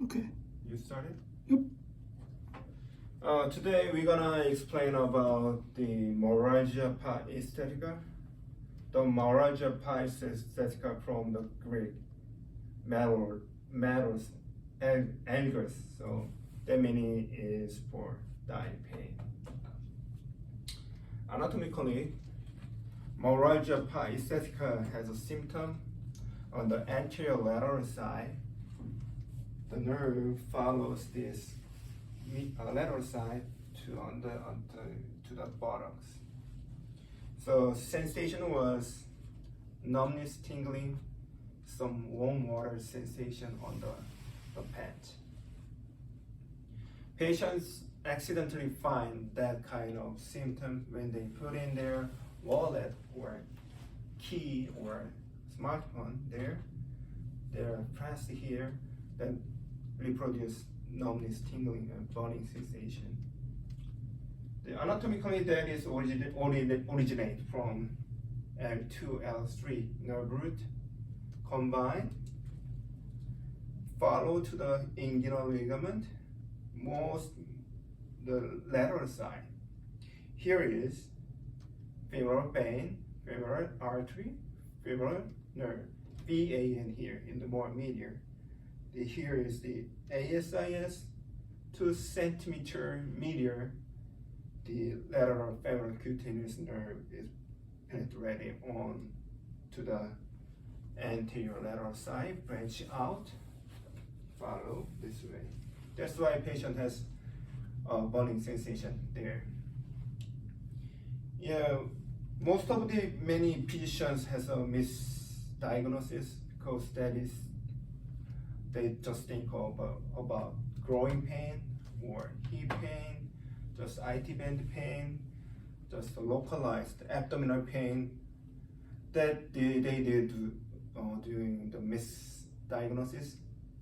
Okay. You started? Yep. Today we're gonna explain about the Meralgia Paresthtica. The Meralgia Paresthtica from the Greek meros angus. So that meaning is for thigh pain. Anatomically, Meralgia Paresthtica has a symptom on the anterior lateral side. The nerve follows this lateral side to the buttocks. So sensation was numbness, tingling, some warm water sensation on the pant. Patients accidentally find that kind of symptom when they put in their wallet or key or smartphone there. They're pressed here, then reproduce numbness, tingling, and burning sensation. Anatomically, that is originate from L2, L3 nerve root, combine, follow to the inguinal ligament, the lateral side. Here is femoral vein, femoral artery, femoral nerve, VAN here in the more medial. Here is the ASIS, 2 centimeter medial. The lateral femoral cutaneous nerve is penetrating on to the anterior lateral side, branch out, follow this way. That's why patient has a burning sensation there. Yeah, most of the many physicians has a misdiagnosis because that is they just think about growing pain or hip pain, just IT band pain, just localized abdominal pain. That they did during the misdiagnosis.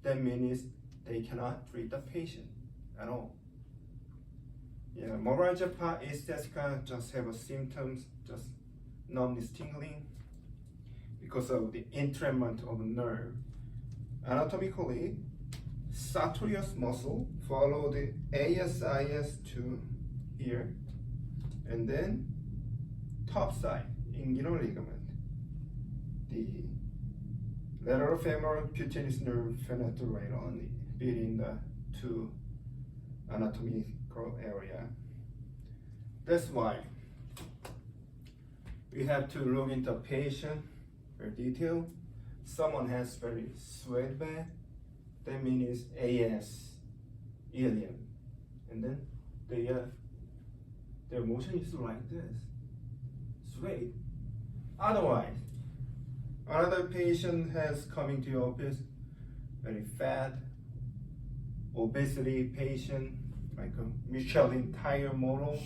That means they cannot treat the patient at all. Yeah, Meralgia Paresthtica just have a symptoms, just numbness, tingling because of the entrapment of nerve. Anatomically, sartorius muscle follow the ASIS to here, and then top side inguinal ligament. The lateral femoral cutaneous nerve penetrate only between the two anatomical area. That's why we have to look into patient very detail. Someone has very sweat bed, that means AS, ilium, and then their motion is like this, straight. Otherwise, another patient has coming to your office, very fat, obesity patient, like a Michelin tire model,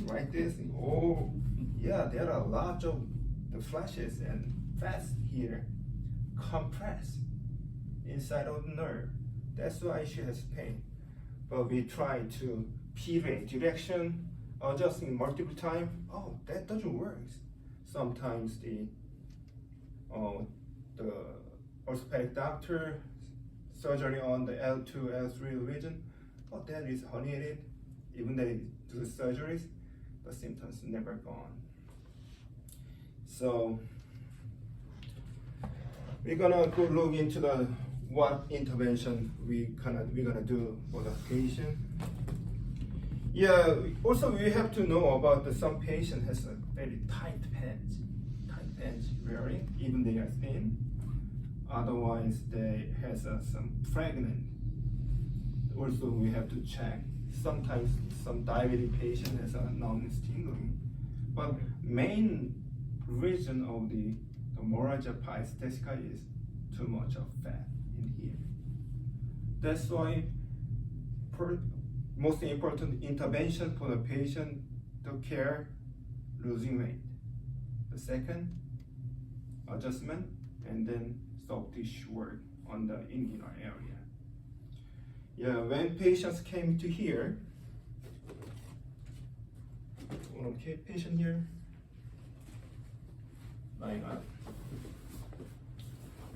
like this. Oh, yeah, there are lots of the flashes and fats here, compressed inside of the nerve. That's why she has pain. But we try to pivot direction, adjusting multiple times. Oh, that doesn't work. Sometimes the orthopedic doctor surgery on the L2, L3 region. Oh, that is herniated. Even they do the surgeries, the symptoms never gone. So we're gonna go look into the what intervention we're gonna do for the patient. Yeah, also we have to know about some patient has a very tight pants wearing, even they are thin. Otherwise they has some pregnant. Also we have to check. Sometimes some diabetic patient has a numbness tingling, but main reason of the Meralgia Paresthtica is too much of fat in here. That's why most important intervention for the patient to care losing weight. The second, adjustment, and then soft tissue work on the inguinal area. Yeah, when patients came to here, okay, patient here, lying up.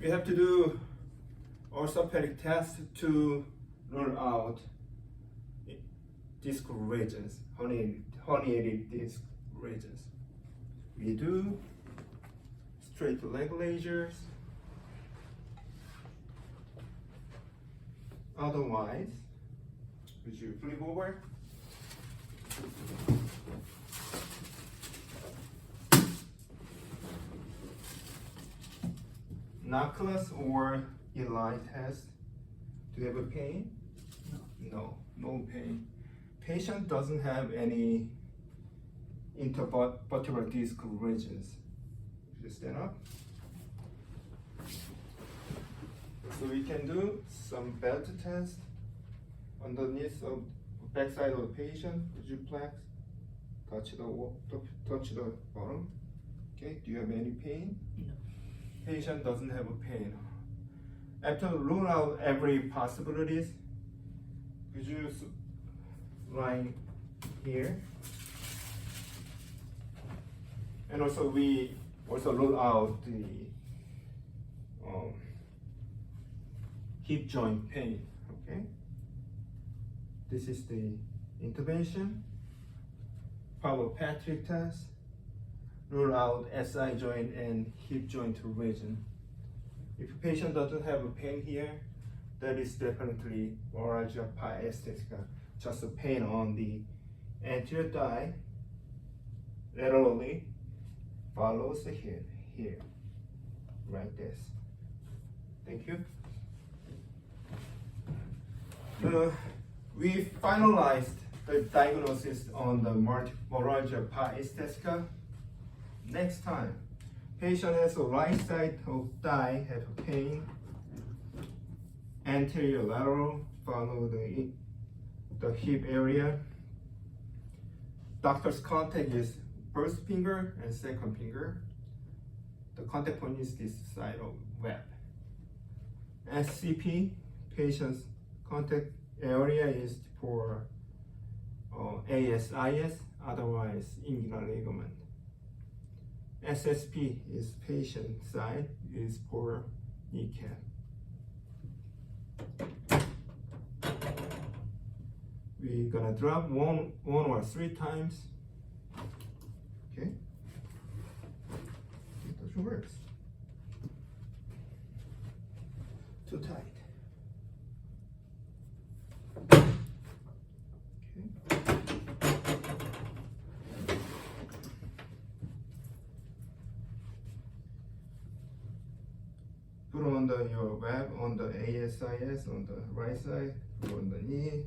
We have to do orthopedic test to rule out disc regions, herniated disc regions. We do straight leg lasers. Otherwise, would you flip over? Knuckles or Eli test. Do you have a pain? No pain. Patient doesn't have any intervertebral disc regions. Just stand up. So we can do some belt test underneath of backside of the patient. Would you flex? Touch the bottom. Okay. Do you have any pain? No. Patient doesn't have a pain. After rule out every possibilities, could you lie here? And also we also rule out the hip joint pain. Okay. This is the intervention. Palpating test. Rule out SI joint and hip joint region. If a patient doesn't have a pain here, that is definitely Meralgia Paresthtica, just a pain on the anterior thigh, laterally, follows the hip here, like this. Thank you. We finalized the diagnosis on the Meralgia Paresthtica. Next time, patient has a right side of thigh have a pain, anterior lateral, follow the hip area. Doctor's contact is first finger and second finger. The contact point is this side of web. SCP, patient's contact area is for ASIS, otherwise inguinal ligament. SSP is patient side, is for kneecap. We're gonna drop one or three times. Okay. It doesn't work. Too tight. Put on your web on the ASIS on the right side, put on the knee.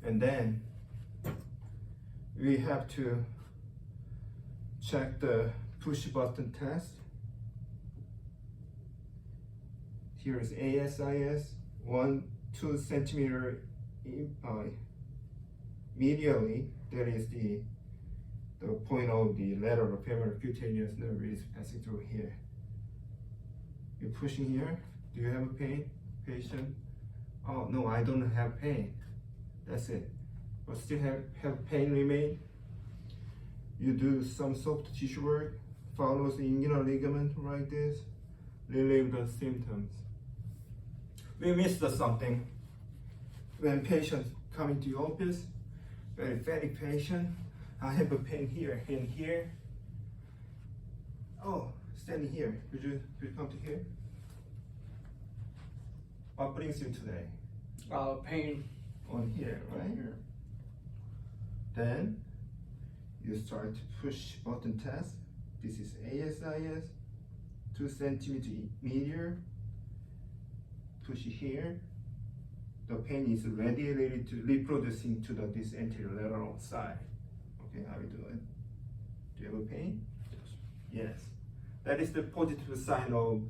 And then we have to check the push button test. Here is ASIS, 1-2 centimeter medially. That is the point of the lateral femoral cutaneous nerve is passing through here. You're pushing here. Do you have a pain, patient? Oh no, I don't have pain. That's it. But still have pain remain. You do some soft tissue work, follows the inguinal ligament like this, relieve the symptoms. We missed something. When patients come into your office, very fatty patient, I have a pain here and here. Oh, standing here. Could you come to here? What brings you today? Pain. On here, right? Here. Then you start to push button test. This is ASIS, 2 centimeter medial. Push here. The pain is radiated to reproducing to this anterior lateral side. Okay, how we do it? Do you have a pain? Yes. That is the positive sign of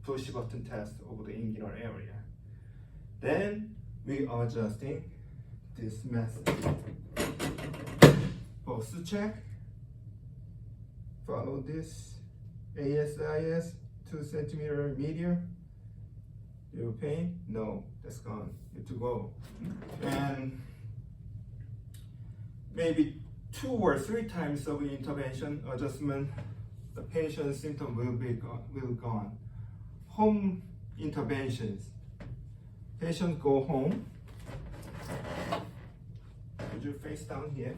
push button test over the inguinal area. Then we are adjusting this method. Pulse check. Follow this ASIS, 2 centimeter medial. Do you have pain? No, that's gone. Good to go. And maybe 2 or 3 times of intervention adjustment, the patient's symptom will gone. Home interventions. Patient go home. Put your face down here.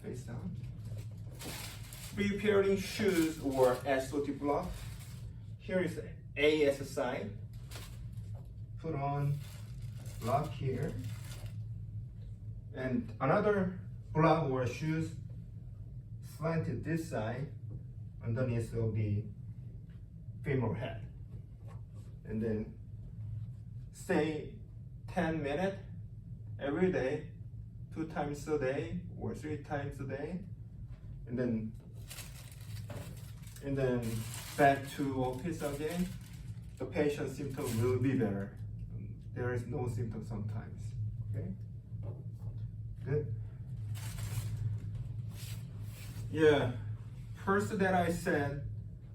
Face down. Preparing shoes or SOT block. Here is AS side. Put on block here. And another block or shoes slanted this side underneath of the femoral head. And then stay 10 minutes every day, 2 times a day or 3 times a day, and then back to office again. The patient's symptom will be better. There is no symptom sometimes. Okay, good. Yeah, first that I said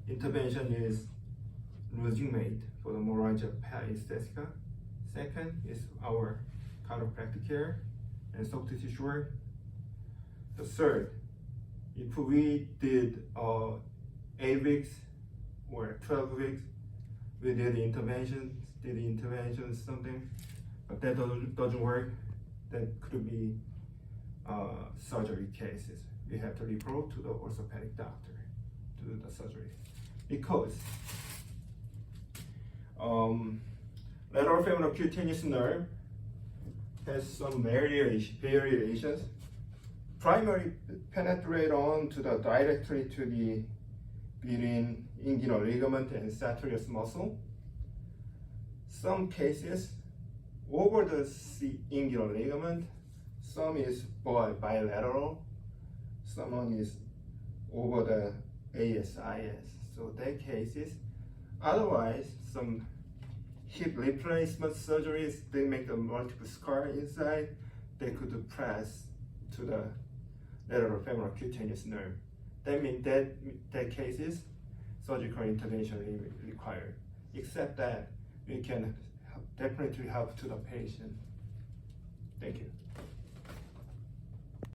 intervention is losing weight for the Meralgia Paresthtica. Second is our chiropractic care and soft tissue work. The third, if we did 8 weeks or 12 weeks, we did interventions, something, but that doesn't work. That could be surgery cases. We have to report to the orthopedic doctor to do the surgery, because lateral femoral cutaneous nerve has some variations. Primary penetrate on to the directly to the between inguinal ligament and sartorius muscle. Some cases over the inguinal ligament, some is bilateral, some is over the ASIS. So that cases. Otherwise, some hip replacement surgeries, they make the multiple scar inside, they could press to the lateral femoral cutaneous nerve. That means that cases, surgical intervention is required. Except that we can definitely help to the patient. Thank you.